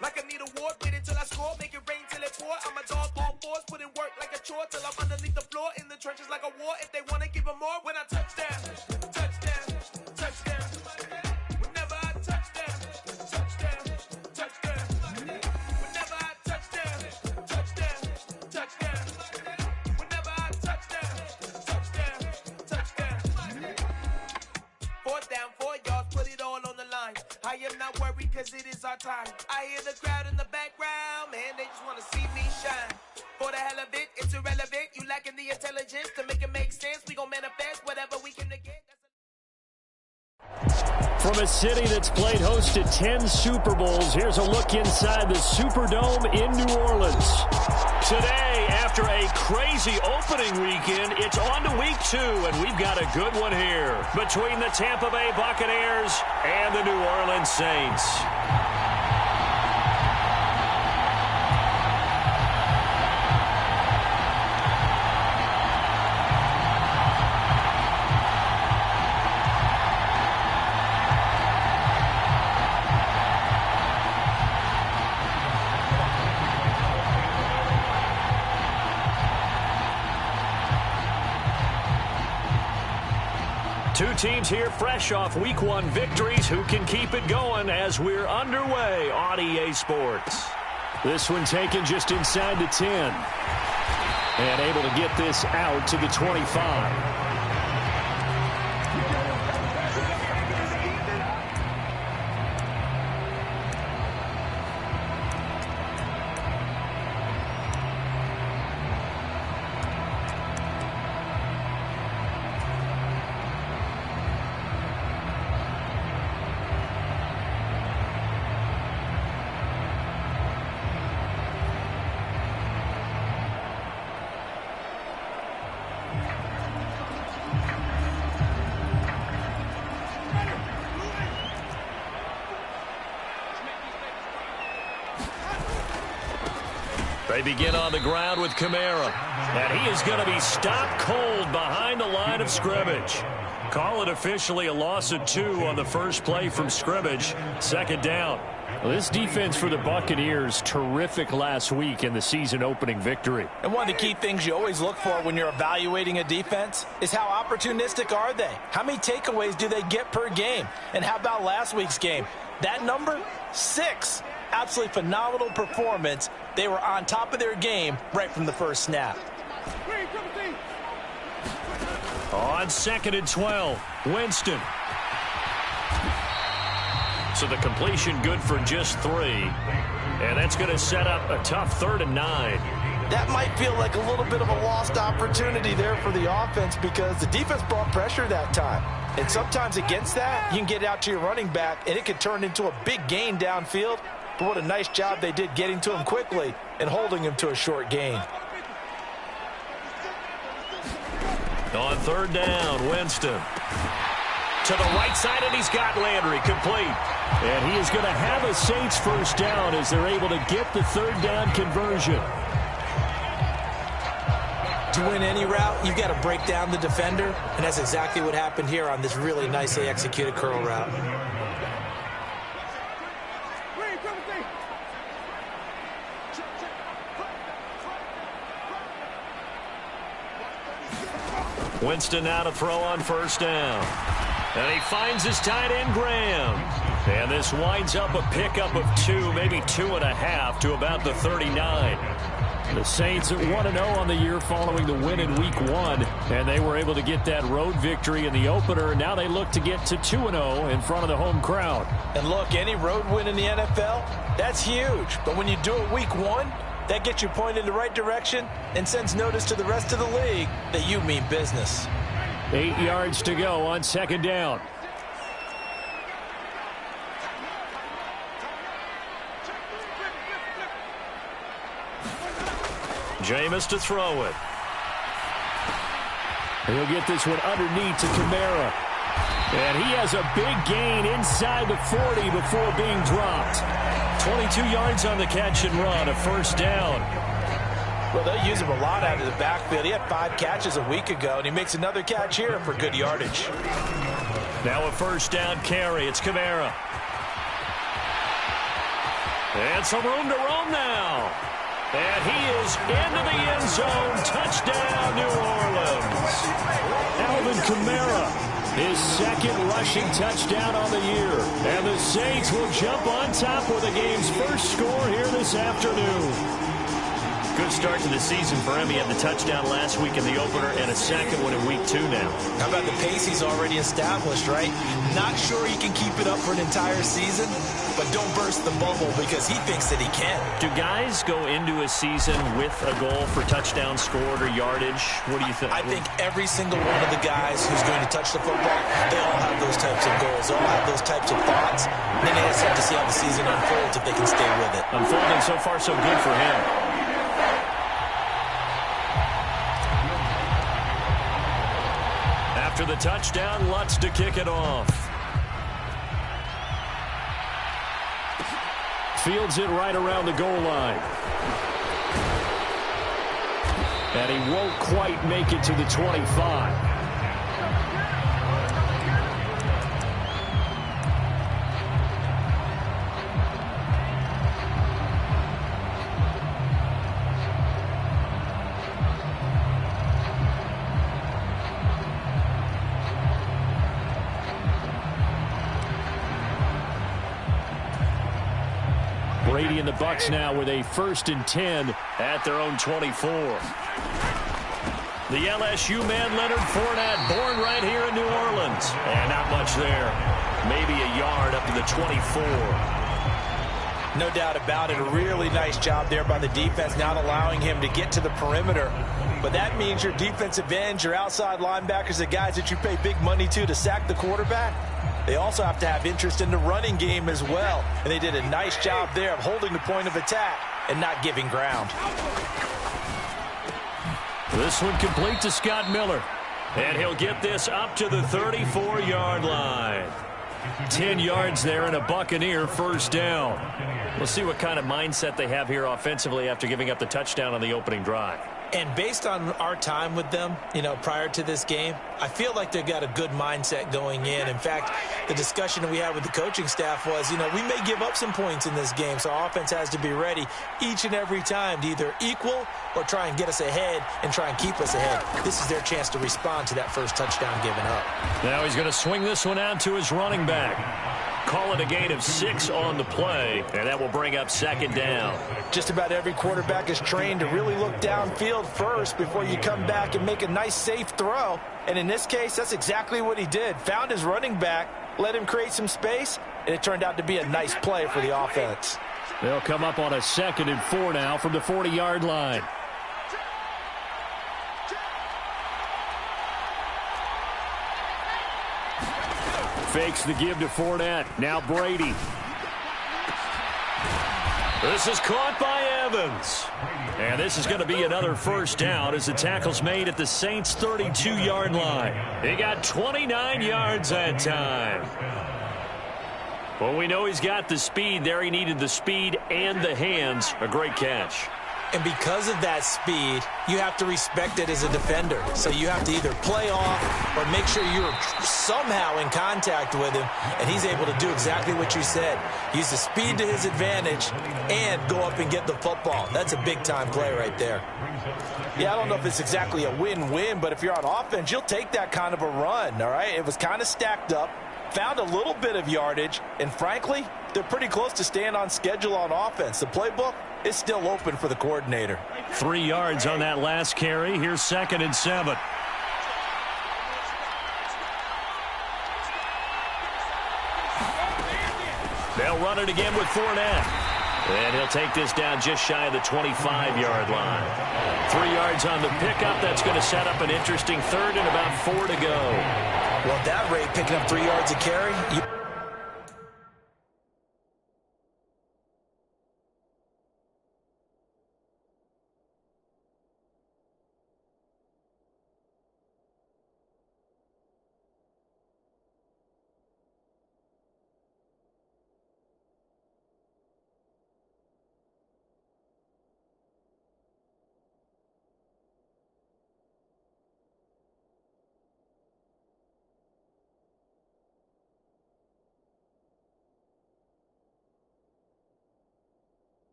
Like I need a ward, wait until I score, make it rain till it pour. I'm a dog on fours, put in work like a chore till I'm underneath the floor, in the trenches like a war. If they wanna give them more, when I touch down, touchdown, touchdown. Whenever I touch down, touchdown, touchdown. Whenever I touch down, touchdown, touchdown. Whenever I touch down, touchdown, touchdown. 4th down, 4 yards, put it all on the line. I am not worried cause it is our time. I hear the crowd in the background, man, they just wanna see me shine. For the hell of it, it's irrelevant. You lacking the intelligence to make it make sense. We gon' manifest whatever we can get. From a city that's played host to 10 Super Bowls, here's a look inside the Superdome in New Orleans. Today, after a crazy opening weekend, it's on to week 2, and we've got a good one here between the Tampa Bay Buccaneers and the New Orleans Saints. Two teams here fresh off Week 1 victories. Who can keep it going as we're underway on EA Sports? This one taken just inside the 10. And able to get this out to the 25. They begin on the ground with Kamara, and he is going to be stopped cold behind the line of scrimmage. Call it officially a loss of 2 on the first play from scrimmage. 2nd down. Well, this defense for the Buccaneers, terrific last week in the season-opening victory. And one of the key things you always look for when you're evaluating a defense is how opportunistic are they? How many takeaways do they get per game? And how about last week's game? That number, 6. Absolutely phenomenal performance. They were on top of their game right from the first snap. On 2nd and 12, Winston. So the completion good for just 3. And that's going to set up a tough 3rd and 9. That might feel like a little bit of a lost opportunity there for the offense because the defense brought pressure that time. And sometimes against that, you can get out to your running back, and it can turn into a big gain downfield. But what a nice job they did getting to him quickly and holding him to a short gain. On 3rd down, Winston. To the right side, and he's got Landry complete. And he is going to have a Saints first down as they're able to get the 3rd down conversion. To win any route, you've got to break down the defender, and that's exactly what happened here on this really nicely executed curl route. Winston now to throw on 1st down. And he finds his tight end, Graham. And this winds up a pickup of 2, maybe 2.5 to about the 39. The Saints at 1-0 on the year following the win in Week 1. And they were able to get that road victory in the opener. Now they look to get to 2-0 in front of the home crowd. And look, any road win in the NFL, that's huge. But when you do it Week 1, that gets you pointed in the right direction and sends notice to the rest of the league that you mean business. 8 yards to go on 2nd down. Jameis to throw it. He'll get this one underneath to Kamara. And he has a big gain inside the 40 before being dropped. 22 yards on the catch and run, a 1st down. Well, they use him a lot out of the backfield. He had 5 catches a week ago, and he makes another catch here for good yardage. Now a 1st down carry. It's Kamara. And some room to roam now. And he is into the end zone. Touchdown, New Orleans. Alvin Kamara, his second rushing touchdown on the year. And the Saints will jump on top with the game's first score here this afternoon. Good start to the season for him. He had the touchdown last week in the opener and a second one in week 2 now. How about the pace he's already established, right? Not sure he can keep it up for an entire season, but don't burst the bubble because he thinks that he can. Do guys go into a season with a goal for touchdown scored or yardage? What do you think? I think every single one of the guys who's going to touch the football, they all have those types of goals. They all have those types of thoughts. And then they just have to see how the season unfolds if they can stay with it. Unfolding so far so good for him. After the touchdown, Lutz to kick it off. Fields it right around the goal line. And he won't quite make it to the 25. Brady and the Bucs now with a 1st and 10 at their own 24. The LSU man, Leonard Fournette, born right here in New Orleans. And not much there. Maybe a yard up to the 24. No doubt about it. A really nice job there by the defense, not allowing him to get to the perimeter. But that means your defensive ends, your outside linebackers, the guys that you pay big money to sack the quarterback, they also have to have interest in the running game as well. And they did a nice job there of holding the point of attack and not giving ground. This one complete to Scott Miller. And he'll get this up to the 34-yard line. 10 yards there and a Buccaneer first down. We'll see what kind of mindset they have here offensively after giving up the touchdown on the opening drive. And based on our time with them, prior to this game, I feel like they've got a good mindset going in. In fact, the discussion that we had with the coaching staff was, we may give up some points in this game, so our offense has to be ready each and every time to either equal or try and get us ahead and try and keep us ahead. This is their chance to respond to that first touchdown given up. Now he's going to swing this one out to his running back. Call it a gain of 6 on the play, and that will bring up 2nd down. Just about every quarterback is trained to really look downfield first before you come back and make a nice, safe throw. And in this case, that's exactly what he did. Found his running back, let him create some space, and it turned out to be a nice play for the offense. They'll come up on a 2nd and 4 now from the 40-yard line. Fakes the give to Fournette. Now Brady. This is caught by Evans. And this is going to be another first down as the tackle's made at the Saints' 32-yard line. He got 29 yards that time. Well, we know he's got the speed there. He needed the speed and the hands. A great catch. And because of that speed, you have to respect it as a defender. So you have to either play off or make sure you're somehow in contact with him. And he's able to do exactly what you said. Use the speed to his advantage and go up and get the football. That's a big-time play right there. Yeah, I don't know if it's exactly a win-win, but if you're on offense, you'll take that kind of a run, all right? It was kind of stacked up. Found a little bit of yardage, and frankly, they're pretty close to staying on schedule on offense. The playbook is still open for the coordinator. 3 yards on that last carry. Here's 2nd and 7. They'll run it again with Fournette. And he'll take this down just shy of the 25-yard line. 3 yards on the pickup. That's going to set up an interesting 3rd and about 4 to go. Well, at that rate, picking up 3 yards a carry,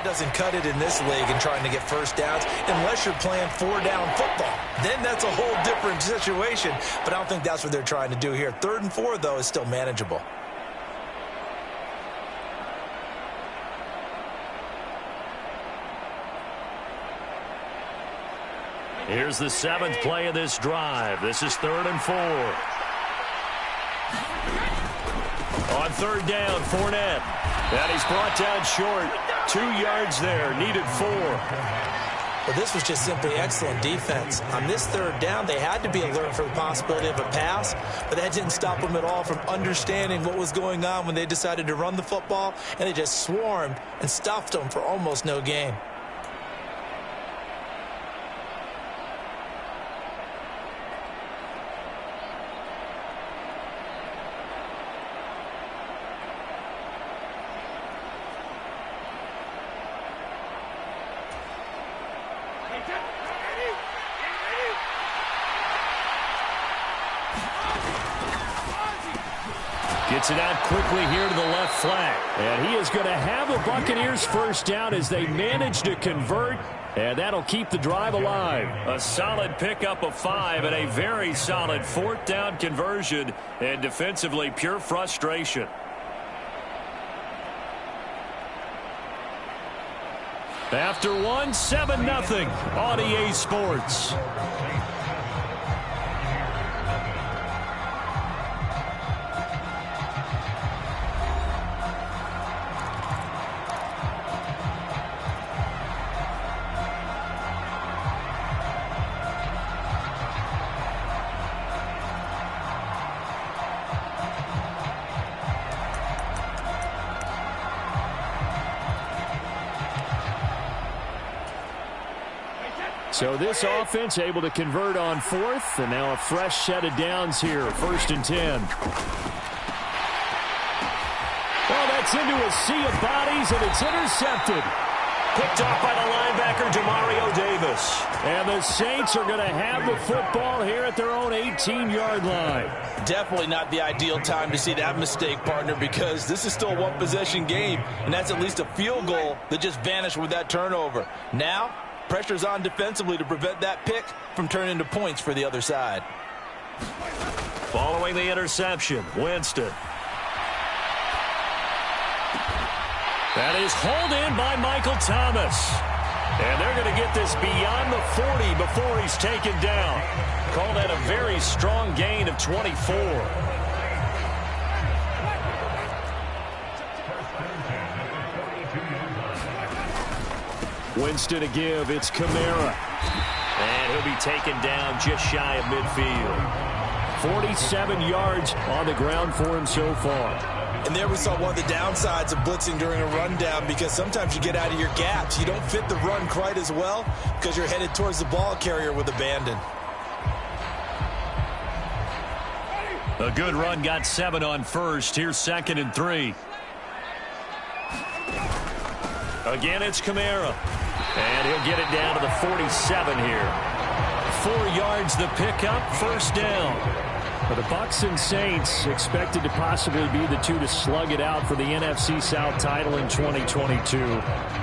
doesn't cut it in this league in trying to get first downs unless you're playing four-down football. Then that's a whole different situation, but I don't think that's what they're trying to do here. 3rd and 4, though, is still manageable. Here's the 7th play of this drive. This is 3rd and 4. On 3rd down, Fournette. And he's brought down short. 2 yards there, needed 4. Well, this was just simply excellent defense. On this 3rd down, they had to be alert for the possibility of a pass, but that didn't stop them at all from understanding what was going on when they decided to run the football, and they just swarmed and stuffed them for almost no gain. Gets it out quickly here to the left flank. And he is going to have the Buccaneers first down as they manage to convert. And that'll keep the drive alive. A solid pickup of 5 and a very solid 4th down conversion. And defensively, pure frustration. After 1, 7-0 on EA Sports. So this offense able to convert on 4th, and now a fresh set of downs here, 1st and 10. Well, that's into a sea of bodies, and it's intercepted. Picked off by the linebacker, Demario Davis. And the Saints are going to have the football here at their own 18-yard line. Definitely not the ideal time to see that mistake, partner, because this is still a one-possession game, and that's at least a field goal that just vanished with that turnover. Now, pressure's on defensively to prevent that pick from turning into points for the other side. Following the interception, Winston. That is hauled in by Michael Thomas. And they're going to get this beyond the 40 before he's taken down. Call that a very strong gain of 24. Winston to give. It's Kamara. And he'll be taken down just shy of midfield. 47 yards on the ground for him so far. And there we saw one of the downsides of blitzing during a rundown, because sometimes you get out of your gaps. You don't fit the run quite as well because you're headed towards the ball carrier with abandon. A good run got 7 on 1st. Here's 2nd and 3. Again, it's Kamara. And he'll get it down to the 47 here. 4 yards the pickup, 1st down. For the Bucs and Saints expected to possibly be the two to slug it out for the NFC South title in 2022.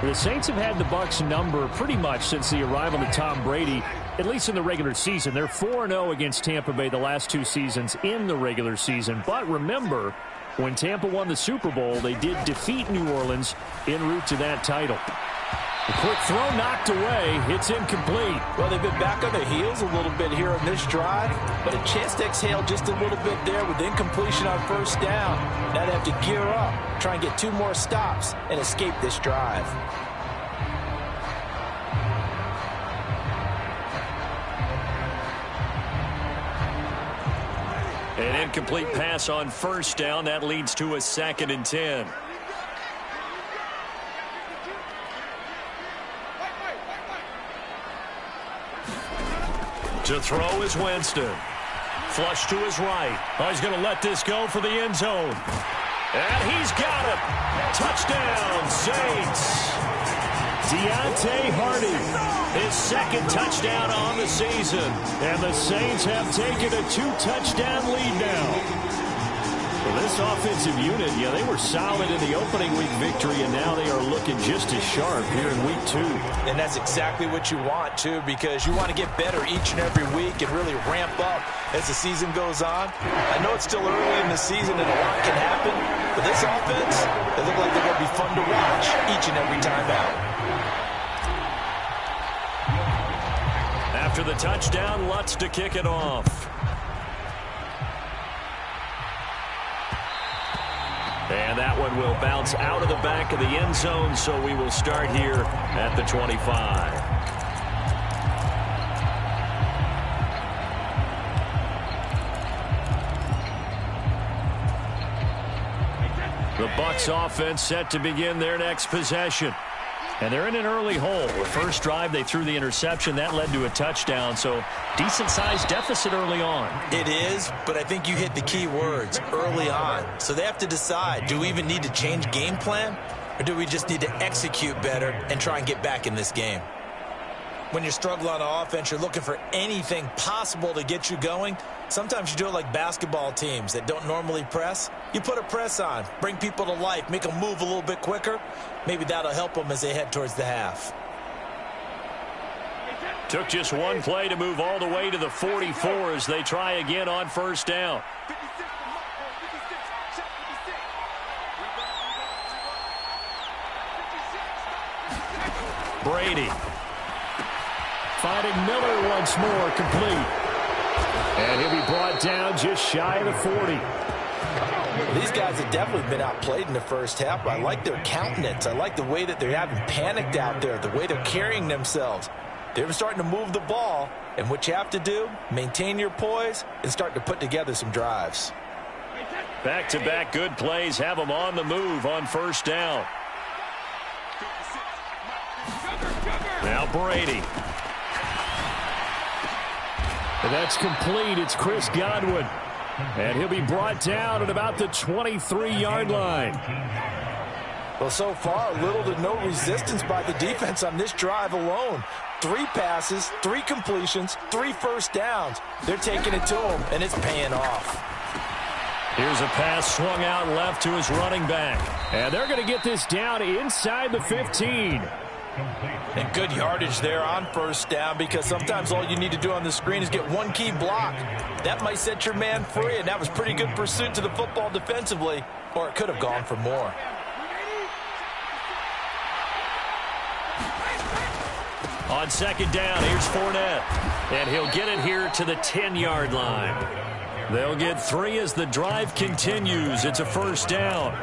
The Saints have had the Bucs number pretty much since the arrival of Tom Brady, at least in the regular season. They're 4-0 against Tampa Bay the last 2 seasons in the regular season. But remember, when Tampa won the Super Bowl, they did defeat New Orleans en route to that title. A quick throw knocked away. It's incomplete. Well, they've been back on their heels a little bit here on this drive, but a chance to exhale just a little bit there with incompletion on 1st down. Now they have to gear up, try and get 2 more stops, and escape this drive. An incomplete pass on 1st down. That leads to a 2nd and 10. To throw is Winston. Flush to his right. Oh, he's going to let this go for the end zone. And he's got it. Touchdown, Saints. Deontay Hardy, his 2nd touchdown on the season. And the Saints have taken a 2-touchdown lead now. Well, this offensive unit, they were solid in the opening week victory, and now they are looking just as sharp here in week 2. And that's exactly what you want, too, because you want to get better each and every week and really ramp up as the season goes on. I know it's still early in the season and a lot can happen, but this offense, they look like they're going to be fun to watch each and every time out. After the touchdown, Lutz to kick it off. And that one will bounce out of the back of the end zone, so we will start here at the 25. The Bucs offense set to begin their next possession. And they're in an early hole. The first drive, they threw the interception. That led to a touchdown, so decent-sized deficit early on. It is, but I think you hit the key words, early on. So they have to decide, do we even need to change game plan, or do we just need to execute better and try and get back in this game? When you're struggling on offense, you're looking for anything possible to get you going. Sometimes you do it like basketball teams that don't normally press. You put a press on, bring people to life, make them move a little bit quicker. Maybe that'll help them as they head towards the half. Took just one play to move all the way to the 44 as they try again on first down. Brady. Finding Miller once more, complete. And he'll be brought down just shy of the 40. These guys have definitely been outplayed in the first half, but I like their countenance. I like the way that they're having panicked out there, the way they're carrying themselves. They're starting to move the ball, and what you have to do, maintain your poise and start to put together some drives. Back-to-back good plays have them on the move on first down. Now Brady. And that's complete. It's Chris Godwin. And he'll be brought down at about the 23-yard line. Well, so far, little to no resistance by the defense on this drive alone. 3 passes, 3 completions, 3 first downs. They're taking it to him, and it's paying off. Here's a pass swung out left to his running back. And they're going to get this down inside the 15. And good yardage there on first down, because sometimes all you need to do on the screen is get one key block. That might set your man free, and that was pretty good pursuit to the football defensively, or it could have gone for more. On second down, here's Fournette. And he'll get it here to the 10-yard line. They'll get 3 as the drive continues. It's a first down.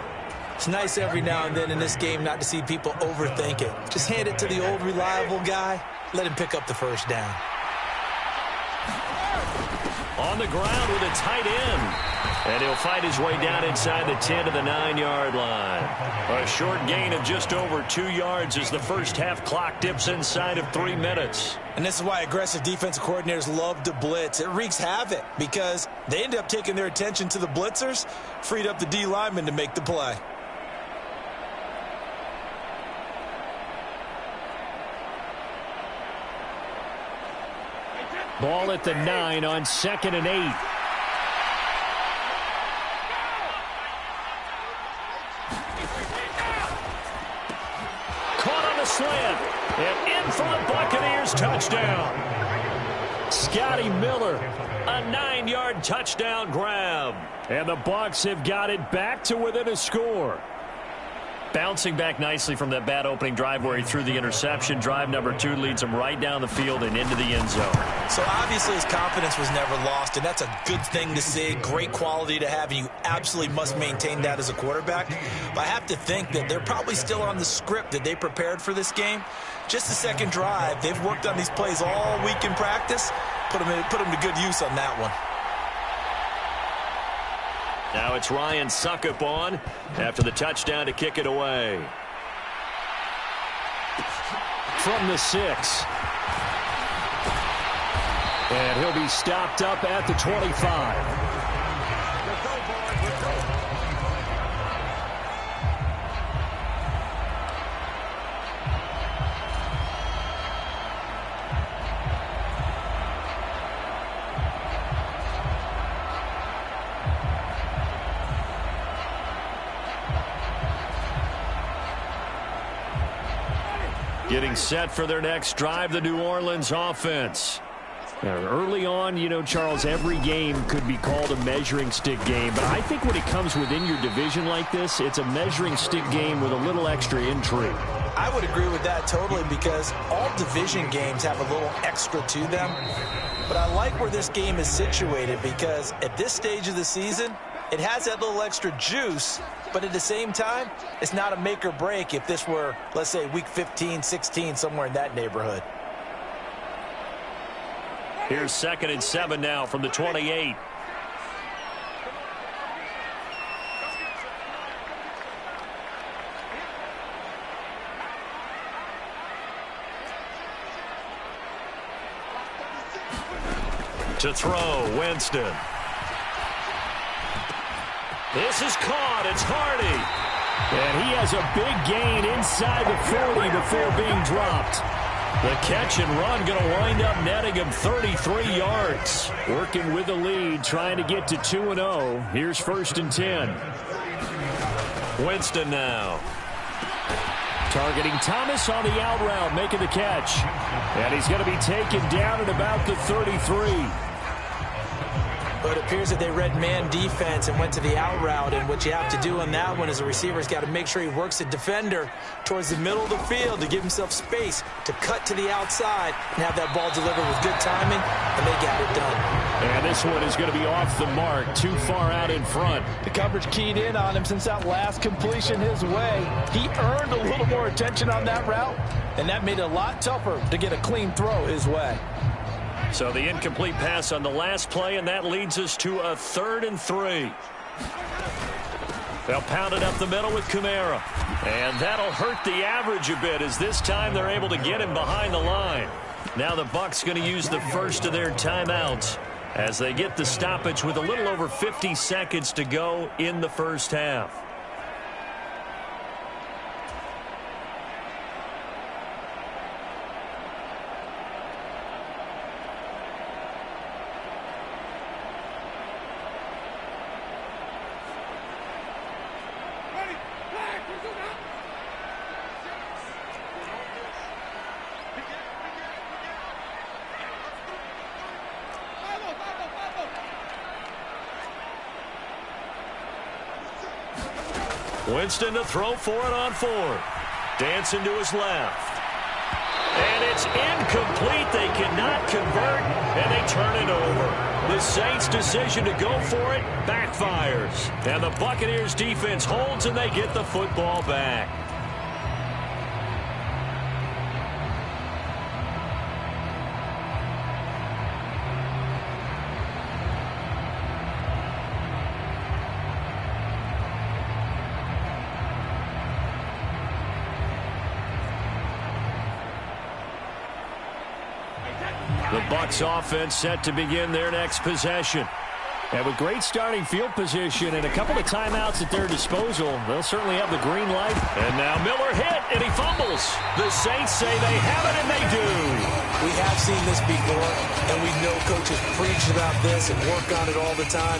It's nice every now and then in this game not to see people overthink it. Just hand it to the old reliable guy. Let him pick up the first down. On the ground with a tight end. And he'll fight his way down inside the 10 to the 9-yard line. A short gain of just over 2 yards as the first half clock dips inside of 3 minutes. And this is why aggressive defensive coordinators love to blitz. It wreaks havoc because they end up taking their attention to the blitzers, freed up the D lineman to make the play. Ball at the 9 on 2nd and 8. Caught on the slant. And in for the Buccaneers touchdown. Scotty Miller, a 9-yard touchdown grab. And the Bucs have got it back to within a score. Bouncing back nicely from that bad opening drive where he threw the interception. Drive number 2 leads him right down the field and into the end zone. So obviously his confidence was never lost, and that's a good thing to see. Great quality to have, and you absolutely must maintain that as a quarterback. But I have to think that they're probably still on the script that they prepared for this game. Just the second drive, they've worked on these plays all week in practice. Put them to good use on that one. Now it's Ryan Suckup on after the touchdown to kick it away. From the 6. And he'll be stopped up at the 25. Getting set for their next drive, the New Orleans offense. Now, early on, you know, Charles, every game could be called a measuring stick game. But I think when it comes within your division like this, it's a measuring stick game with a little extra intrigue. I would agree with that totally because all division games have a little extra to them. But I like where this game is situated because at this stage of the season, it has that little extra juice. But at the same time, it's not a make or break if this were, let's say, week 15, 16, somewhere in that neighborhood. Here's 2nd and 7 now from the 28. To throw, Winston. This is caught. It's Hardy. And he has a big gain inside the 40 before being dropped. The catch and run going to wind up netting him 33 yards. Working with the lead, trying to get to 2-0. Here's 1st and 10. Winston now. Targeting Thomas on the out route, making the catch. And he's going to be taken down at about the 33. But it appears that they read man defense and went to the out route. And what you have to do on that one is the receiver's got to make sure he works the defender towards the middle of the field to give himself space to cut to the outside and have that ball delivered with good timing, and they got it done. And this one is going to be off the mark, too far out in front. The coverage keyed in on him since that last completion his way. He earned a little more attention on that route, and that made it a lot tougher to get a clean throw his way. So the incomplete pass on the last play, and that leads us to a 3rd and 3. They'll pound it up the middle with Kamara. And that'll hurt the average a bit as this time they're able to get him behind the line. Now the Bucs going to use the first of their timeouts as they get the stoppage with a little over 50 seconds to go in the first half. Winston to throw for it on 4th. Dancing to his left. And it's incomplete. They cannot convert, and they turn it over. The Saints' decision to go for it backfires. And the Buccaneers' defense holds, and they get the football back. The Bucs offense set to begin their next possession. And with great starting field position and a couple of timeouts at their disposal, they'll certainly have the green light. And now Miller hit, and he fumbles. The Saints say they have it, and they do. We have seen this before, and we know coaches preach about this and work on it all the time.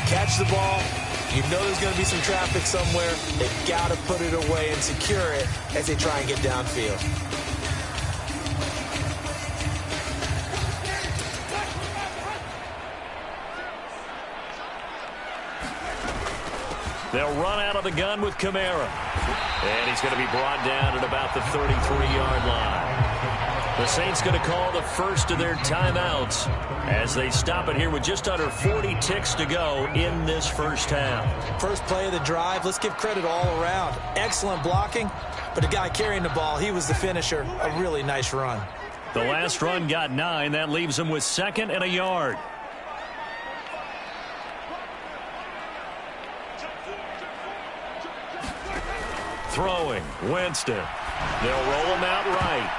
Catch the ball. You know there's going to be some traffic somewhere. They've got to put it away and secure it as they try and get downfield. They'll run out of the gun with Kamara. And he's going to be brought down at about the 33-yard line. The Saints going to call the first of their timeouts as they stop it here with just under 40 ticks to go in this first half. First play of the drive, let's give credit all around. Excellent blocking, but the guy carrying the ball, he was the finisher. A really nice run. The last run got 9. That leaves them with 2nd and a yard. Throwing, Winston. They'll roll him out right.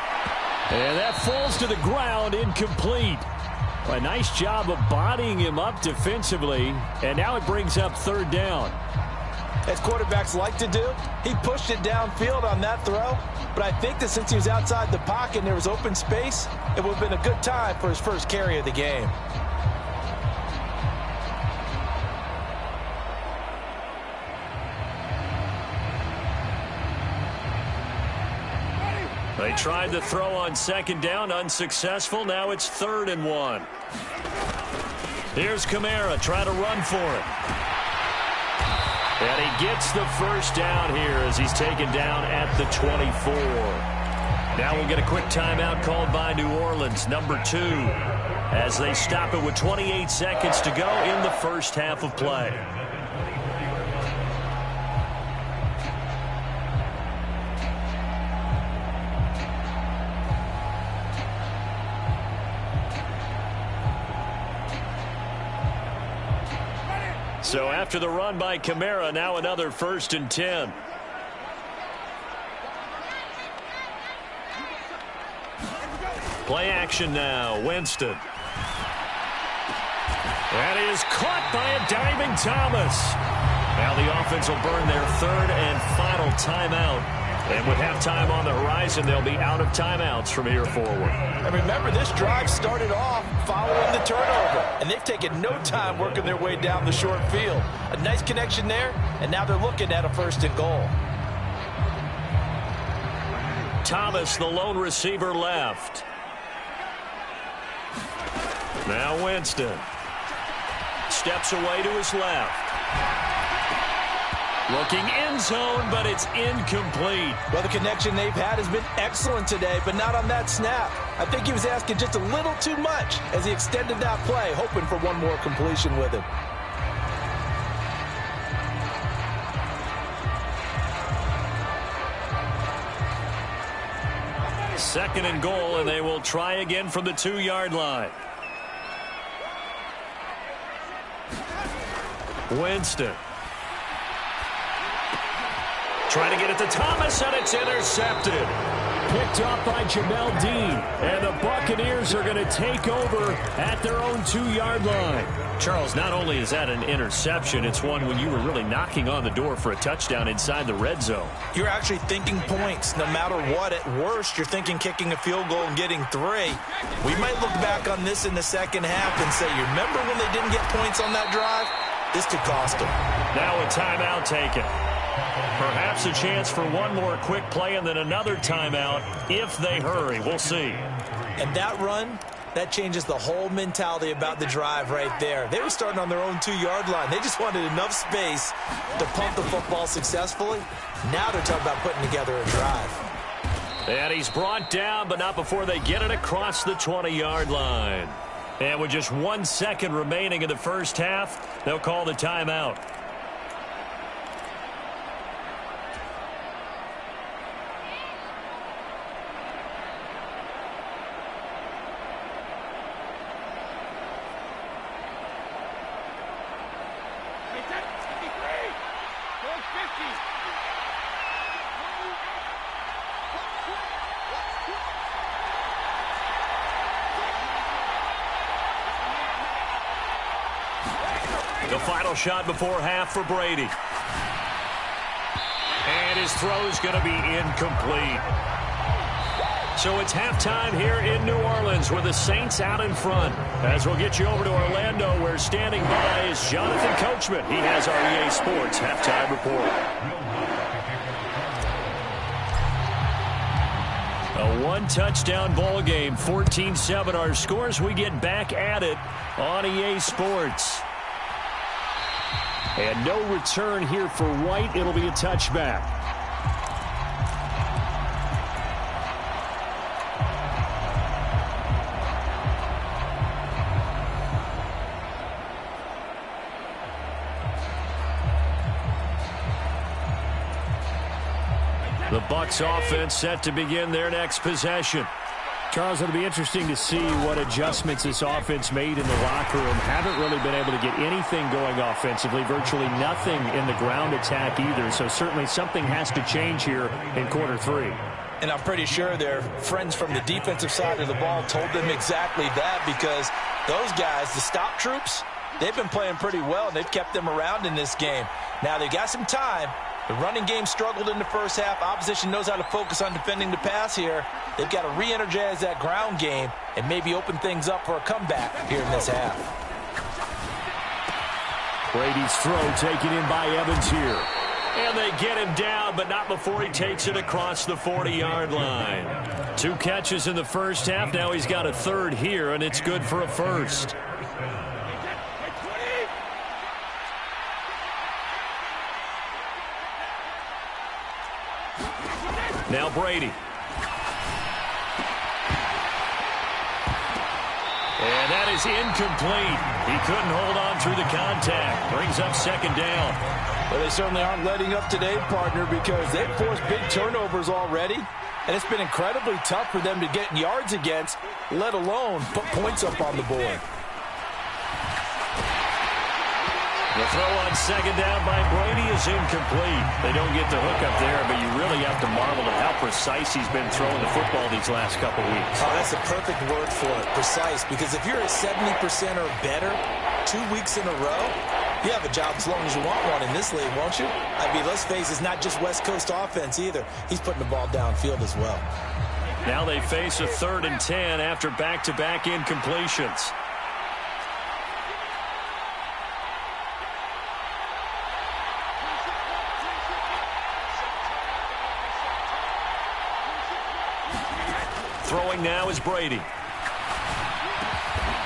And that falls to the ground, incomplete. A nice job of bodying him up defensively, and now it brings up 3rd down. As quarterbacks like to do, he pushed it downfield on that throw, but I think that since he was outside the pocket and there was open space, it would have been a good time for his first carry of the game. They tried the throw on second down, unsuccessful. Now it's 3rd and 1. Here's Kamara trying to run for it. And he gets the first down here as he's taken down at the 24. Now we'll get a quick timeout called by New Orleans, number 2, as they stop it with 28 seconds to go in the first half of play. So after the run by Kamara, now another 1st and 10. Play action now. Winston. And he is caught by a diving Thomas. Now the offense will burn their 3rd and final timeout. And with halftime on the horizon, they'll be out of timeouts from here forward. And remember, this drive started off following the turnover. And they've taken no time working their way down the short field. A nice connection there, and now they're looking at a 1st and goal. Thomas, the lone receiver, left. Now Winston. Steps away to his left. Looking end zone, but it's incomplete. Well, the connection they've had has been excellent today, but not on that snap. I think he was asking just a little too much as he extended that play, hoping for one more completion with it. Second and goal, and they will try again from the 2-yard line. Winston. Trying to get it to Thomas, and it's intercepted. Picked off by Jamel Dean. And the Buccaneers are going to take over at their own 2-yard line. Charles, not only is that an interception, it's one when you were really knocking on the door for a touchdown inside the red zone. You're actually thinking points no matter what. At worst, you're thinking kicking a field goal and getting 3. We might look back on this in the second half and say, you remember when they didn't get points on that drive? This could cost them. Now a timeout taken. Perhaps a chance for one more quick play and then another timeout if they hurry. We'll see. And that run, that changes the whole mentality about the drive right there. They were starting on their own 2-yard line. They just wanted enough space to pump the football successfully. Now they're talking about putting together a drive. And he's brought down, but not before they get it across the 20-yard line. And with just 1 second remaining in the first half, they'll call the timeout. The final shot before half for Brady. And his throw is going to be incomplete. So it's halftime here in New Orleans with the Saints out in front. As we'll get you over to Orlando, where standing by is Jonathan Coachman. He has our EA Sports halftime report. A one-touchdown ball game, 14-7 our scores. We get back at it on EA Sports. And no return here for White. It'll be a touchback. The Bucs offense set to begin their next possession. Charles, it'll be interesting to see what adjustments this offense made in the locker room. Haven't really been able to get anything going offensively, virtually nothing in the ground attack either. So certainly something has to change here in quarter 3. And I'm pretty sure their friends from the defensive side of the ball told them exactly that, because those guys, the stop troops, they've been playing pretty well, and they've kept them around in this game. Now they've got some time. The running game struggled in the first half. Opposition knows how to focus on defending the pass here. They've got to re-energize that ground game and maybe open things up for a comeback here in this half. Brady's throw taken in by Evans here. And they get him down, but not before he takes it across the 40-yard line. 2 catches in the first half. Now he's got a third here, and it's good for a first. Now Brady. And that is incomplete. He couldn't hold on through the contact. Brings up second down. Well, they certainly aren't letting up today, partner, because they've forced big turnovers already. And it's been incredibly tough for them to get yards against, let alone put points up on the board. The throw on second down by Brady is incomplete. They don't get the hook up there, but you really have to marvel at how precise he's been throwing the football these last couple weeks. Oh, that's a perfect word for it, precise, because if you're at 70% or better 2 weeks in a row, you have a job as long as you want one in this league, won't you? I mean, let's face it, it's not just West Coast offense either. He's putting the ball downfield as well. Now they face a 3rd and 10 after back-to-back incompletions. Throwing now is Brady.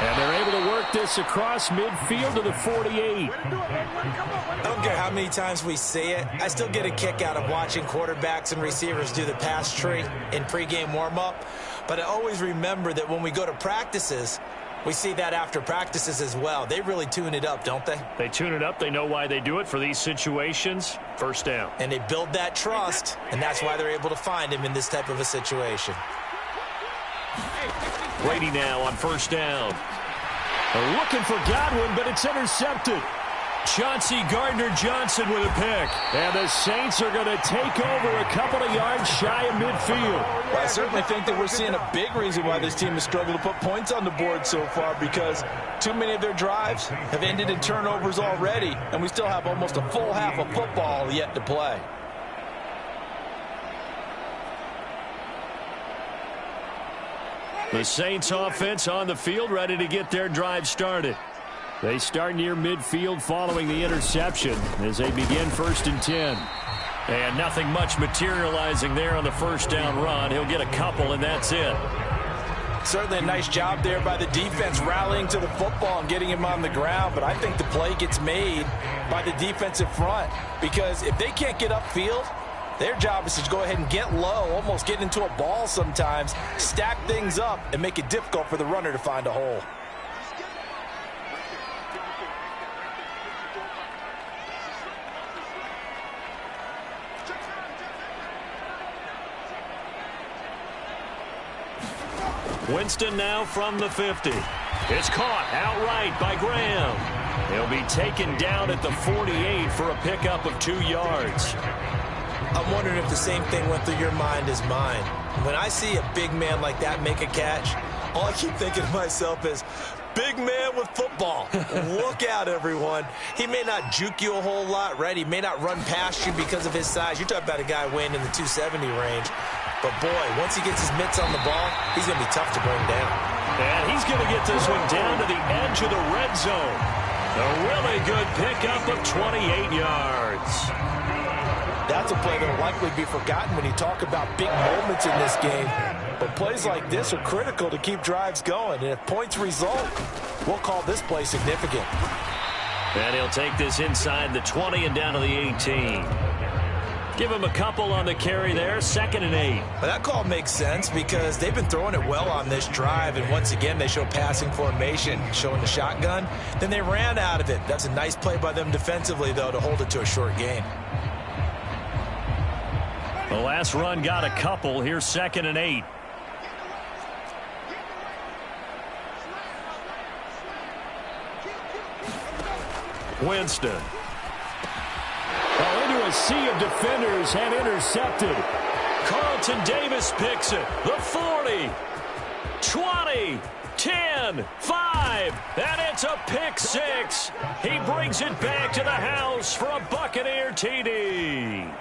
And they're able to work this across midfield to the 48. I don't care how many times we see it. I still get a kick out of watching quarterbacks and receivers do the pass tree in pregame warm-up. But I always remember that when we go to practices, we see that after practices as well. They really tune it up, don't they? They tune it up. They know why they do it for these situations. First down. And they build that trust, and that's why they're able to find him in this type of a situation. Brady now on first down. They're looking for Godwin, but it's intercepted. Chauncey Gardner-Johnson with a pick. And the Saints are going to take over a couple of yards shy of midfield. Well, I certainly think that we're seeing a big reason why this team has struggled to put points on the board so far, because too many of their drives have ended in turnovers already, and we still have almost a full half of football yet to play. The Saints offense on the field, ready to get their drive started. They start near midfield following the interception as they begin 1st and 10. And nothing much materializing there on the first down run. He'll get a couple, and that's it. Certainly a nice job there by the defense rallying to the football and getting him on the ground, but I think the play gets made by the defensive front, because if they can't get upfield, their job is to go ahead and get low, almost get into a ball sometimes, stack things up, and make it difficult for the runner to find a hole. Winston now from the 50. It's caught outright by Graham. He'll be taken down at the 48 for a pickup of 2 yards. I'm wondering if the same thing went through your mind as mine. When I see a big man like that make a catch, all I keep thinking to myself is, big man with football. Look out, everyone. He may not juke you a whole lot, right? He may not run past you because of his size. You're talking about a guy weighing in the 270 range. But, boy, once he gets his mitts on the ball, he's going to be tough to bring down. And he's going to get this one down to the edge of the red zone. A really good pickup of 28 yards. That's a play that will likely be forgotten when you talk about big moments in this game. But plays like this are critical to keep drives going. And if points result, we'll call this play significant. And he'll take this inside the 20 and down to the 18. Give him a couple on the carry there, 2nd and 8. But that call makes sense because they've been throwing it well on this drive, and once again they show passing formation, showing the shotgun. Then they ran out of it. That's a nice play by them defensively, though, to hold it to a short gain. The last run got a couple. Here's 2nd and 8. Winston. Into a sea of defenders and intercepted. Carlton Davis picks it. The 40, 20, 10, 5, and it's a pick 6. He brings it back to the house for a Buccaneer TD.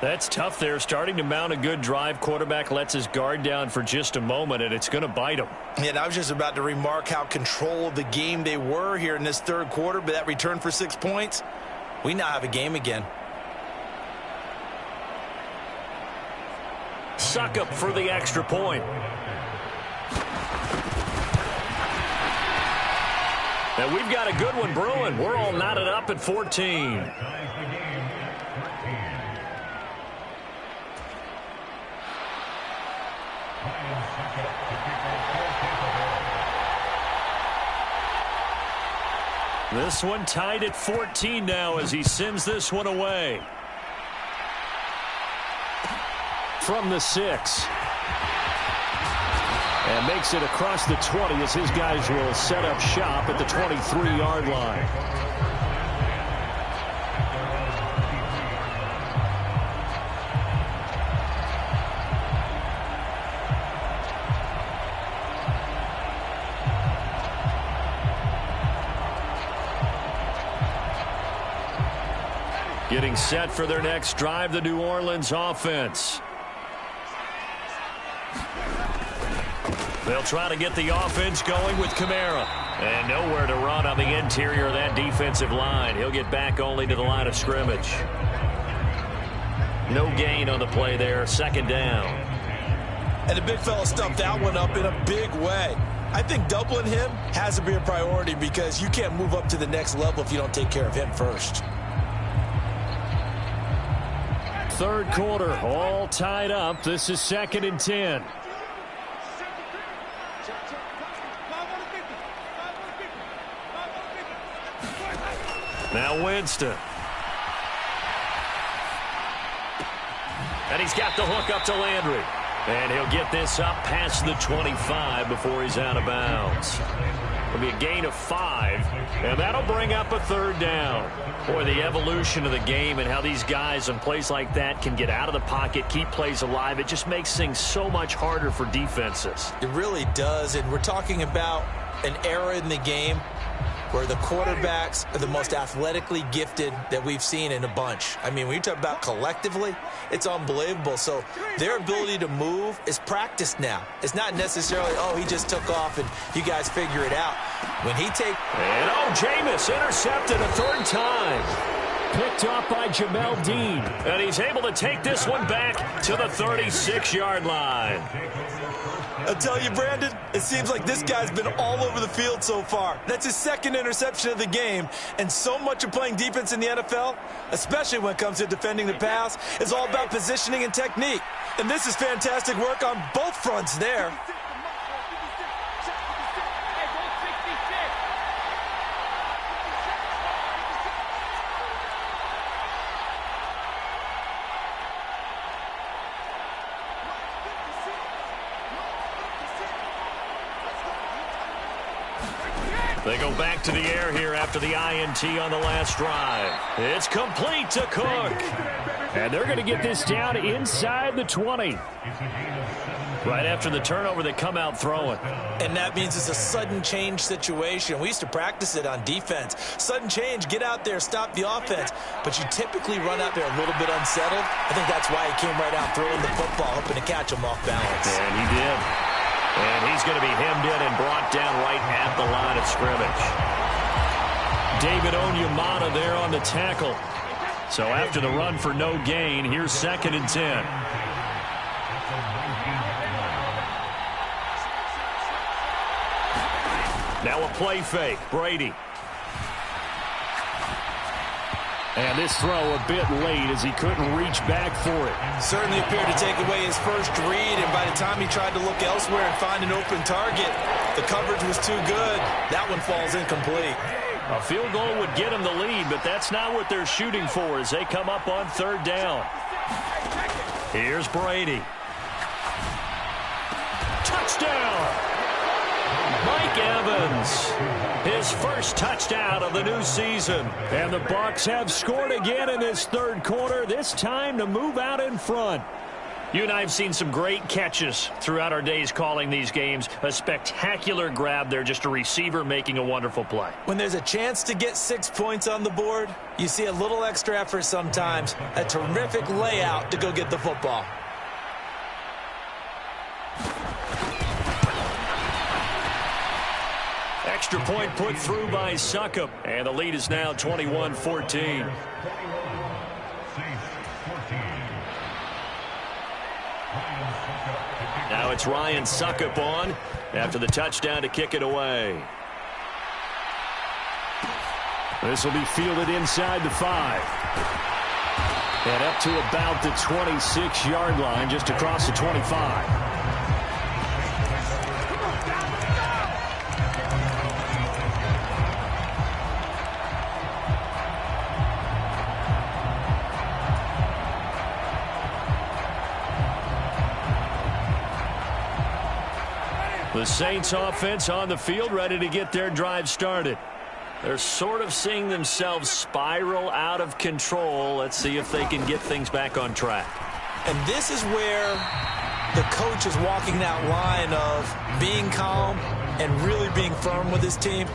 That's tough there, starting to mount a good drive. Quarterback lets his guard down for just a moment, and it's going to bite him. And I was just about to remark how control of the game they were here in this third quarter, but that return for 6 points, we now have a game again. Suckup for the extra point. And we've got a good one brewing. We're all knotted up at 14. This one tied at 14 now as he sends this one away. From the 6. And makes it across the 20 as his guys will set up shop at the 23-yard line. Getting set for their next drive, the New Orleans offense. They'll try to get the offense going with Kamara. And nowhere to run on the interior of that defensive line. He'll get back only to the line of scrimmage. No gain on the play there. Second down. And the big fella stuffed that one up in a big way. I think doubling him has to be a priority because you can't move up to the next level if you don't take care of him first. Third quarter, all tied up. This is 2nd and 10. Now Winston. And he's got the hook up to Landry. And he'll get this up past the 25 before he's out of bounds. It'll be a gain of 5, and that'll bring up a third down. Boy, the evolution of the game and how these guys in plays like that can get out of the pocket, keep plays alive, it just makes things so much harder for defenses. It really does, and we're talking about an era in the game where the quarterbacks are the most athletically gifted that we've seen in a bunch. I mean, when you talk about collectively, it's unbelievable. So their ability to move is practiced now. It's not necessarily, oh, he just took off and you guys figure it out. When he takes... And, oh, Jameis intercepted a third time. Picked off by Jamel Dean. And he's able to take this one back to the 36-yard line. I'll tell you, Brandon, it seems like this guy's been all over the field so far. That's his second interception of the game. And so much of playing defense in the NFL, especially when it comes to defending the pass, is all about positioning and technique. And this is fantastic work on both fronts there. They go back to the air here after the INT on the last drive. It's complete to Cook. And they're going to get this down inside the 20. Right after the turnover, they come out throwing. And that means it's a sudden change situation. We used to practice it on defense. Sudden change, get out there, stop the offense. But you typically run out there a little bit unsettled. I think that's why he came right out throwing the football, hoping to catch him off balance. And he did. And he's going to be hemmed in and brought down right at the line of scrimmage. David Onyemata there on the tackle. So after the run for no gain, here's 2nd and 10. Now a play fake. Brady. And this throw a bit late as he couldn't reach back for it. Certainly appeared to take away his first read, and by the time he tried to look elsewhere and find an open target, the coverage was too good. That one falls incomplete. A field goal would get him the lead, but that's not what they're shooting for as they come up on third down. Here's Brady. Touchdown! Mike Evans, his first touchdown of the new season. And the Bucs have scored again in this third quarter, this time to move out in front. You and I have seen some great catches throughout our days calling these games. A spectacular grab there, just a receiver making a wonderful play. When there's a chance to get 6 points on the board, you see a little extra effort sometimes. A terrific layout to go get the football. Extra point put through by Suckup. And the lead is now 21-14. Now it's Ryan Suckup on after the touchdown to kick it away. This will be fielded inside the 5. And up to about the 26-yard line, just across the 25. The Saints offense on the field, ready to get their drive started. They're sort of seeing themselves spiral out of control. Let's see if they can get things back on track. And this is where the coach is walking that line of being calm and really being firm with his team.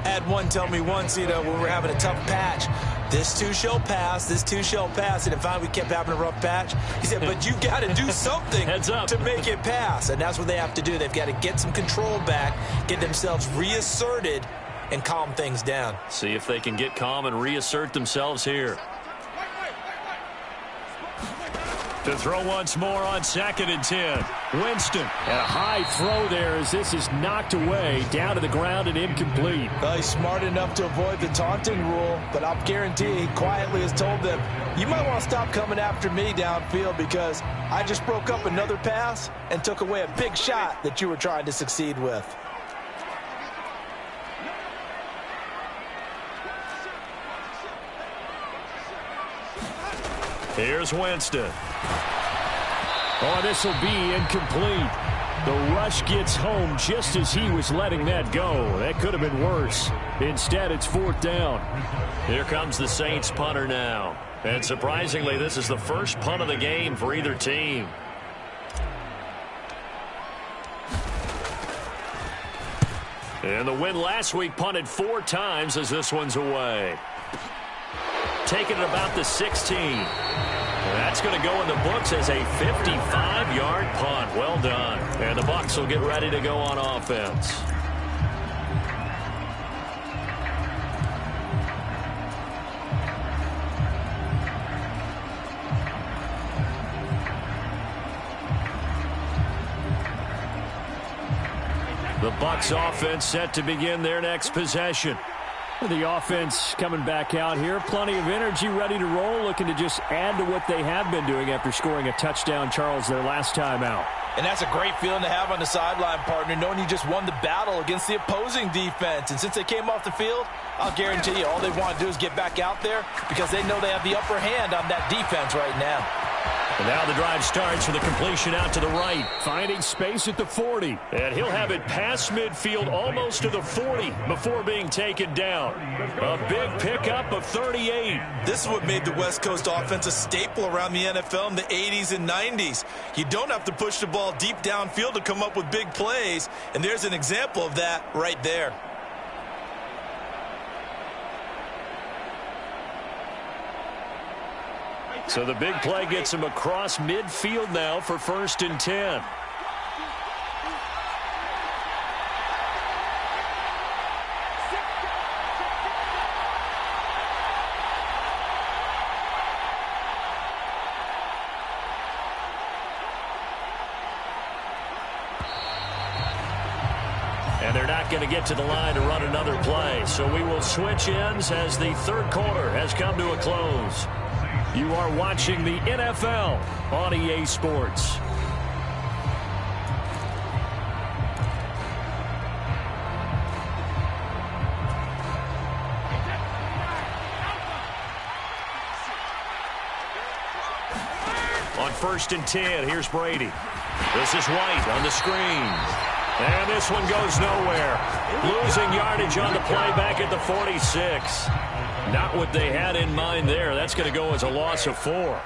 I had one tell me once, when we were having a tough patch, this too shall pass, this too shall pass. And finally we kept having a rough patch. He said, but you got to do something to make it pass. And that's what they have to do. They've got to get some control back, get themselves reasserted, and calm things down. See if they can get calm and reassert themselves here. To throw once more on 2nd and 10. Winston. And a high throw there as this is knocked away, down to the ground and incomplete. Well, he's smart enough to avoid the taunting rule, but I'll guarantee he quietly has told them, you might want to stop coming after me downfield because I just broke up another pass and took away a big shot that you were trying to succeed with. Here's Winston. Oh, this will be incomplete. The rush gets home just as he was letting that go. That could have been worse. Instead, it's 4th down. Here comes the Saints punter now. And surprisingly, this is the first punt of the game for either team. And the win last week punted 4 times as this one's away. Taking it about the 16. That's going to go in the books as a 55-yard punt. Well done. And the Bucs will get ready to go on offense. The Bucs offense set to begin their next possession. The offense coming back out here. Plenty of energy, ready to roll, looking to just add to what they have been doing after scoring a touchdown, Charles, their last time out. And that's a great feeling to have on the sideline, partner, knowing you just won the battle against the opposing defense. And since they came off the field, I'll guarantee you all they want to do is get back out there because they know they have the upper hand on that defense right now. And now the drive starts with a completion out to the right. Finding space at the 40. And he'll have it past midfield almost to the 40 before being taken down. A big pickup of 38. This is what made the West Coast offense a staple around the NFL in the 80s and 90s. You don't have to push the ball deep downfield to come up with big plays. And there's an example of that right there. So the big play gets him across midfield now for 1st and 10. And they're not going to get to the line to run another play. So we will switch ends as the 3rd quarter has come to a close. You are watching the NFL on EA Sports. On 1st and 10, here's Brady. This is White on the screen. And this one goes nowhere. Losing yardage on the play back at the 46. Not what they had in mind there. That's going to go as a loss of 4.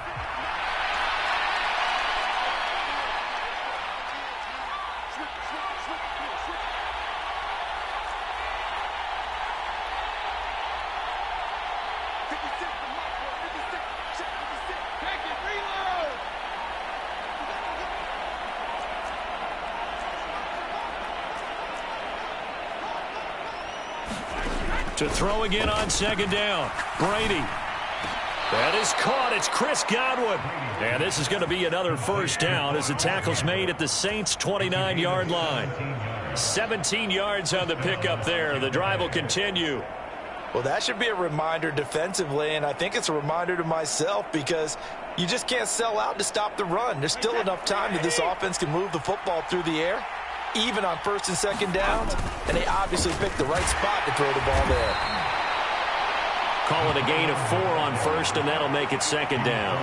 To throw again on 2nd down. Brady. That is caught. It's Chris Godwin. And this is going to be another first down as the tackle's made at the Saints' 29-yard line. 17 yards on the pickup there. The drive will continue. Well, that should be a reminder defensively, and I think it's a reminder to myself because you just can't sell out to stop the run. There's still enough time that this offense can move the football through the air, even on first and second downs, and they obviously picked the right spot to throw the ball there. Call it a gain of 4 on first, and that'll make it second down.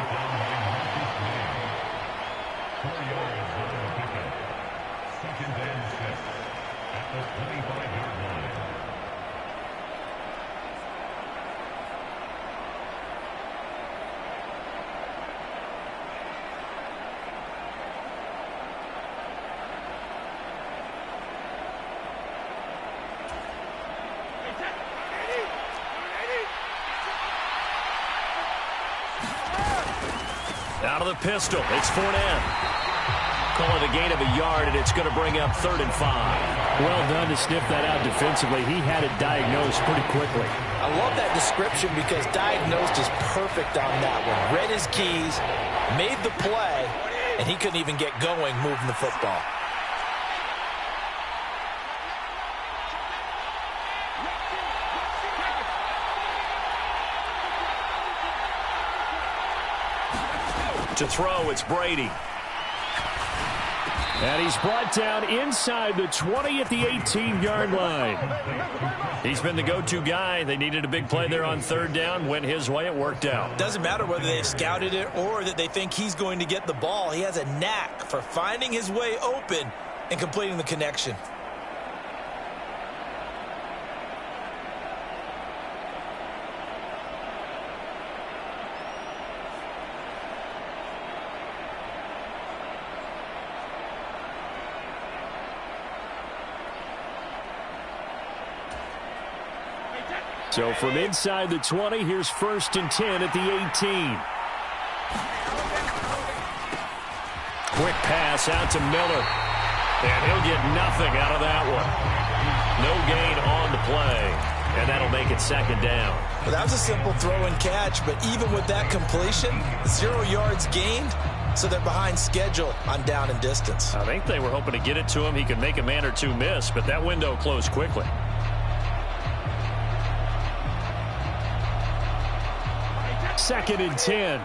Out of the pistol, it's Fournette. Call it a gain of a yard, and it's going to bring up 3rd and 5. Well done to sniff that out defensively. He had it diagnosed pretty quickly. I love that description because diagnosed is perfect on that one. Read his keys, made the play, and he couldn't even get going moving the football. To throw, it's Brady. And he's brought down inside the 20 at the 18-yard line. He's been the go-to guy. They needed a big play there on 3rd down. Went his way. It worked out. Doesn't matter whether they've scouted it or that they think he's going to get the ball. He has a knack for finding his way open and completing the connection. So from inside the 20, here's 1st and 10 at the 18. Quick pass out to Miller. And he'll get nothing out of that one. No gain on the play. And that'll make it 2nd down. Well, that was a simple throw and catch, but even with that completion, 0 yards gained, so they're behind schedule on down and distance. I think they were hoping to get it to him. He could make a man or two miss, but that window closed quickly. Second and 10.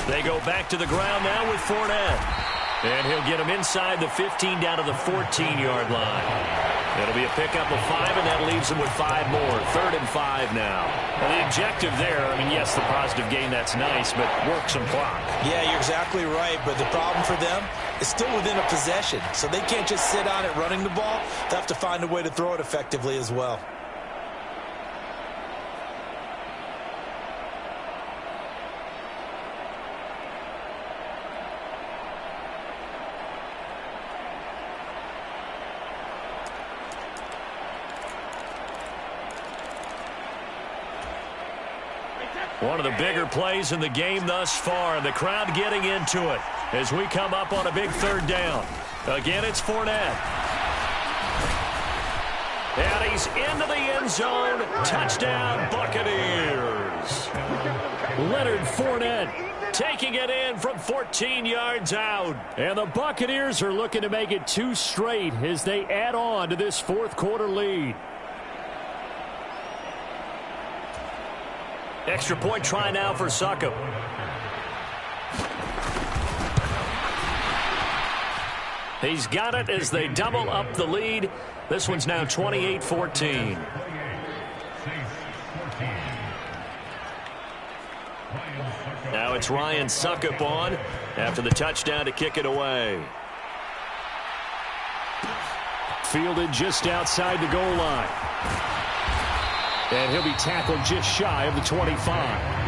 They go back to the ground now with Fournette. And he'll get him inside the 15 down to the 14-yard line. It'll be a pickup of 5, and that leaves him with 5 more. 3rd and 5 now. Well, the objective there, I mean, yes, the positive gain, that's nice, but work some clock. Yeah, you're exactly right, but the problem for them is still within a possession, so they can't just sit on it running the ball. They have to find a way to throw it effectively as well. One of the bigger plays in the game thus far, and the crowd getting into it as we come up on a big 3rd down. Again, it's Fournette. And he's into the end zone. Touchdown, Buccaneers. Leonard Fournette taking it in from 14 yards out. And the Buccaneers are looking to make it 2 straight as they add on to this 4th quarter lead. Extra point try now for Succop. He's got it as they double up the lead. This one's now 28-14. Now it's Ryan Succop on after the touchdown to kick it away. Fielded just outside the goal line. And he'll be tackled just shy of the 25.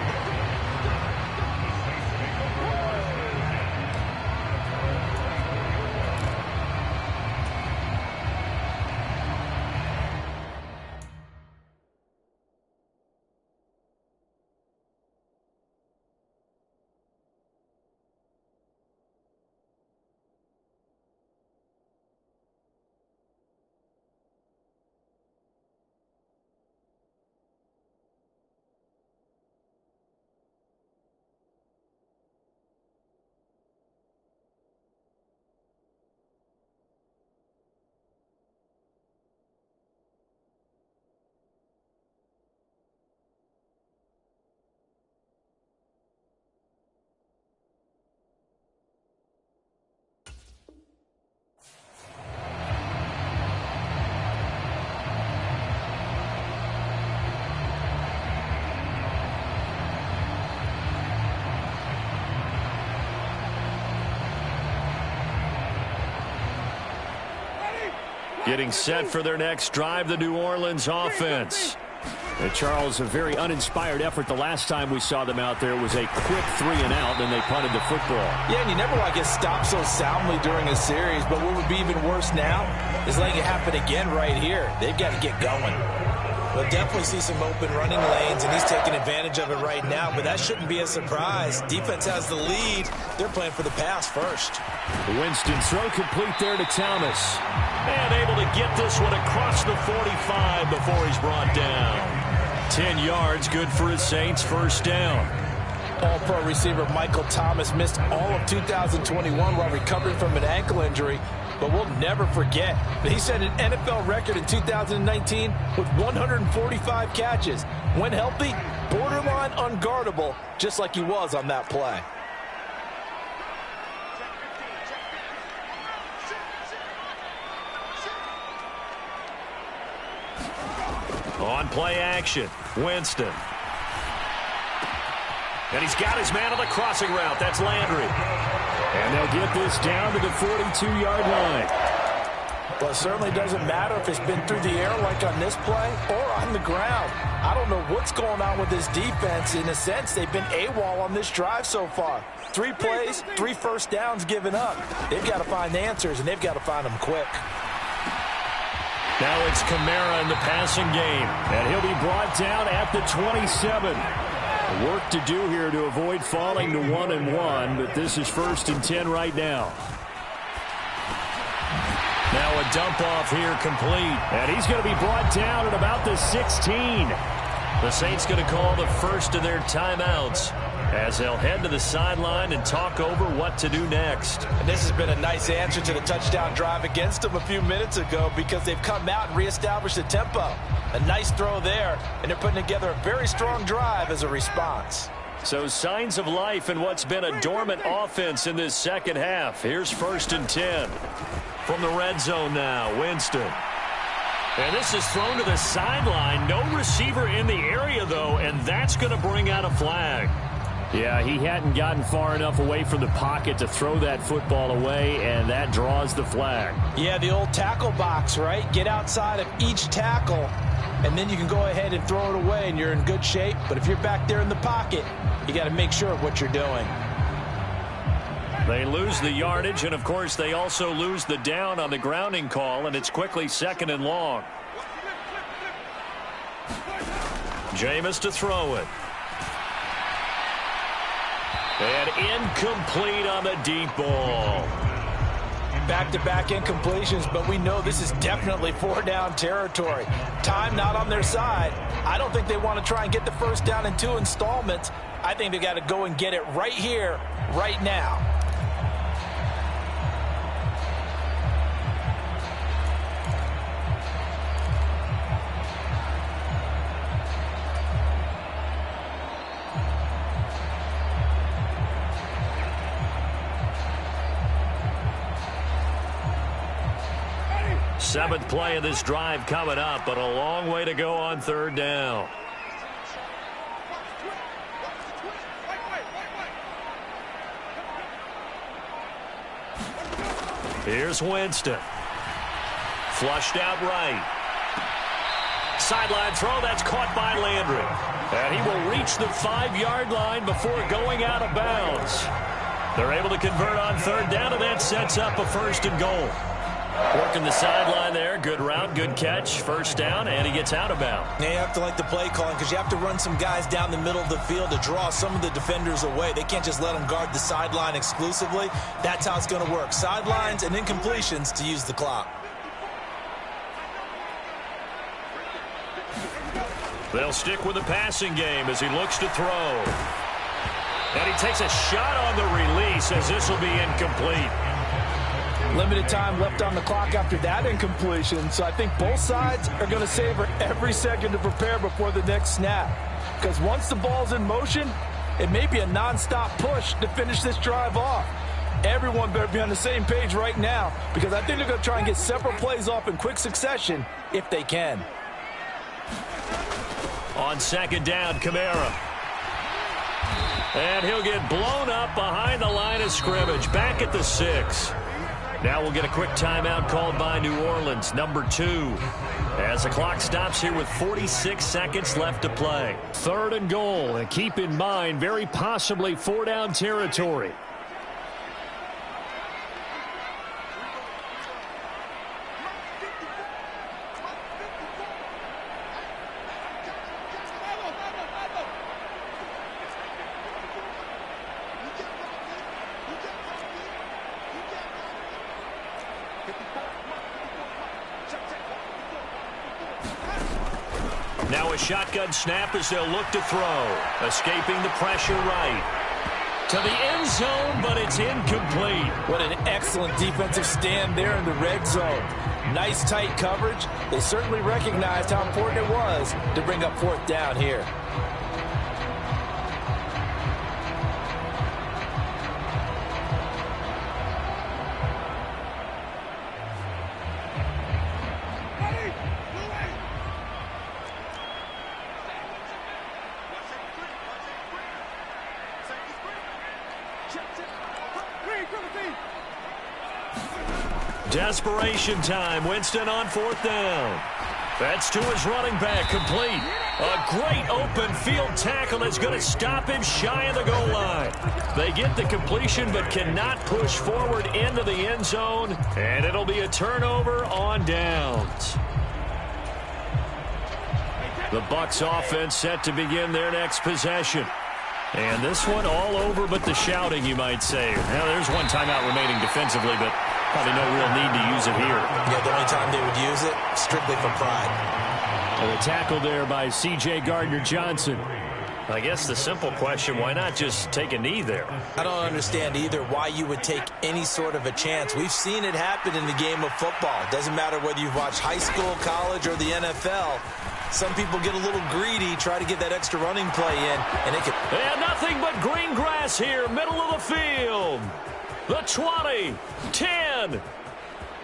Getting set for their next drive, the New Orleans offense. Charles, a very uninspired effort the last time we saw them out there. Was a quick 3 and out, then they punted the football. Yeah, and you never want to get stopped so soundly during a series, but what would be even worse now is letting it happen again right here. They've got to get going. We'll definitely see some open running lanes, and he's taking advantage of it right now, but that shouldn't be a surprise. Defense has the lead. They're playing for the pass first. Winston throw complete there to Thomas. And able to get this one across the 45 before he's brought down. 10 yards, good for his Saints, first down. All-pro receiver Michael Thomas missed all of 2021 while recovering from an ankle injury. But we'll never forget that he set an NFL record in 2019 with 145 catches. When healthy, borderline unguardable, just like he was on that play. On play action, Winston. And he's got his man on the crossing route. That's Landry. And they'll get this down to the 42-yard line. Well, it certainly doesn't matter if it's been through the air like on this play or on the ground. I don't know what's going on with this defense. In a sense, they've been AWOL on this drive so far. 3 plays, 3 first downs given up. They've got to find answers, and they've got to find them quick. Now it's Kamara in the passing game. And he'll be brought down at the 27. Work to do here to avoid falling to 1-1, but this is 1st and 10 right now. Now a dump off here complete. And he's going to be brought down at about the 16. The Saints going to call the first of their timeouts as they'll head to the sideline and talk over what to do next. And this has been a nice answer to the touchdown drive against them a few minutes ago because they've come out and reestablished the tempo. A nice throw there, and they're putting together a very strong drive as a response. So signs of life in what's been a dormant offense in this second half. Here's 1st and 10. From the red zone now, Winston. And this is thrown to the sideline. No receiver in the area, though, and that's going to bring out a flag. Yeah, he hadn't gotten far enough away from the pocket to throw that football away, and that draws the flag. Yeah, the old tackle box, right? Get outside of each tackle, and then you can go ahead and throw it away, and you're in good shape. But if you're back there in the pocket, you got to make sure of what you're doing. They lose the yardage, and, of course, they also lose the down on the grounding call, and it's quickly 2nd and long. Jameis to throw it. And incomplete on the deep ball. Back-to-back incompletions, but we know this is definitely 4-down territory. Time not on their side. I don't think they want to try and get the first down in 2 installments. I think they got to go and get it right here, right now. Seventh play of this drive coming up, but a long way to go on 3rd down. Here's Winston. Flushed out right. Sideline throw, that's caught by Landry. And he will reach the 5-yard line before going out of bounds. They're able to convert on 3rd down, and that sets up a 1st and goal. Working the sideline there. Good route, good catch. 1st down, and he gets out of bounds. Now you have to like the play calling because you have to run some guys down the middle of the field to draw some of the defenders away. They can't just let them guard the sideline exclusively. That's how it's going to work. Sidelines and incompletions to use the clock. They'll stick with the passing game as he looks to throw. And he takes a shot on the release as this will be incomplete. Limited time left on the clock after that incompletion, so I think both sides are going to savor every second to prepare before the next snap. Because once the ball's in motion, it may be a nonstop push to finish this drive off. Everyone better be on the same page right now because I think they're going to try and get several plays off in quick succession if they can. On 2nd down, Kamara. And he'll get blown up behind the line of scrimmage, back at the 6. Now we'll get a quick timeout called by New Orleans, number 2. As the clock stops here with 46 seconds left to play. 3rd and goal, and keep in mind, very possibly 4-down territory. Now a shotgun snap as they'll look to throw. Escaping the pressure right. To the end zone, but it's incomplete. What an excellent defensive stand there in the red zone. Nice tight coverage. They certainly recognized how important it was to bring up 4th down here. Desperation time. Winston on 4th down. That's to his running back, complete. A great open field tackle that's going to stop him shy of the goal line. They get the completion but cannot push forward into the end zone, and it'll be a turnover on downs. The Bucs offense set to begin their next possession. And this one all over but the shouting, you might say. Now, there's one timeout remaining defensively, but probably no real need to use it here. Yeah, the only time they would use it, strictly for pride. And a tackle there by C.J. Gardner-Johnson. I guess the simple question, why not just take a knee there? I don't understand either why you would take any sort of a chance. We've seen it happen in the game of football. It doesn't matter whether you've watched high school, college, or the NFL. Some people get a little greedy, try to get that extra running play in, and it can... And nothing but green grass here, middle of the field. The 20, 10,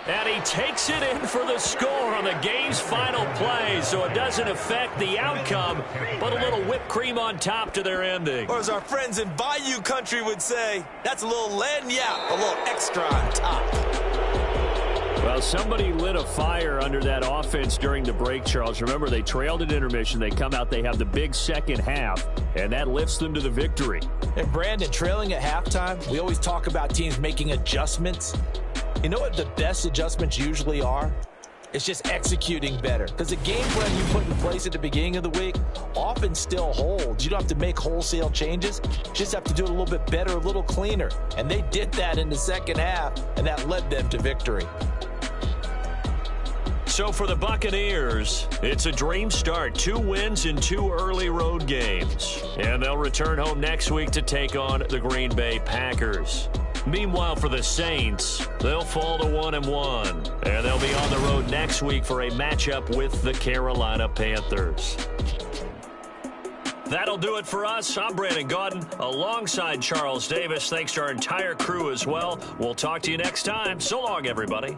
and he takes it in for the score on the game's final play, so it doesn't affect the outcome, but a little whipped cream on top to their ending. Or as our friends in Bayou country would say, that's a little lagniappe, a little extra on top. Well, somebody lit a fire under that offense during the break, Charles. Remember, they trailed at intermission. They come out, they have the big second half, and that lifts them to the victory. And Brandon, trailing at halftime, we always talk about teams making adjustments. You know what the best adjustments usually are? It's just executing better. Because the game plan you put in place at the beginning of the week often still holds. You don't have to make wholesale changes. You just have to do it a little bit better, a little cleaner. And they did that in the second half, and that led them to victory. So for the Buccaneers, it's a dream start. 2 wins in 2 early road games. And they'll return home next week to take on the Green Bay Packers. Meanwhile, for the Saints, they'll fall to 1-1. And they'll be on the road next week for a matchup with the Carolina Panthers. That'll do it for us. I'm Brandon Gaudin alongside Charles Davis. Thanks to our entire crew as well. We'll talk to you next time. So long, everybody.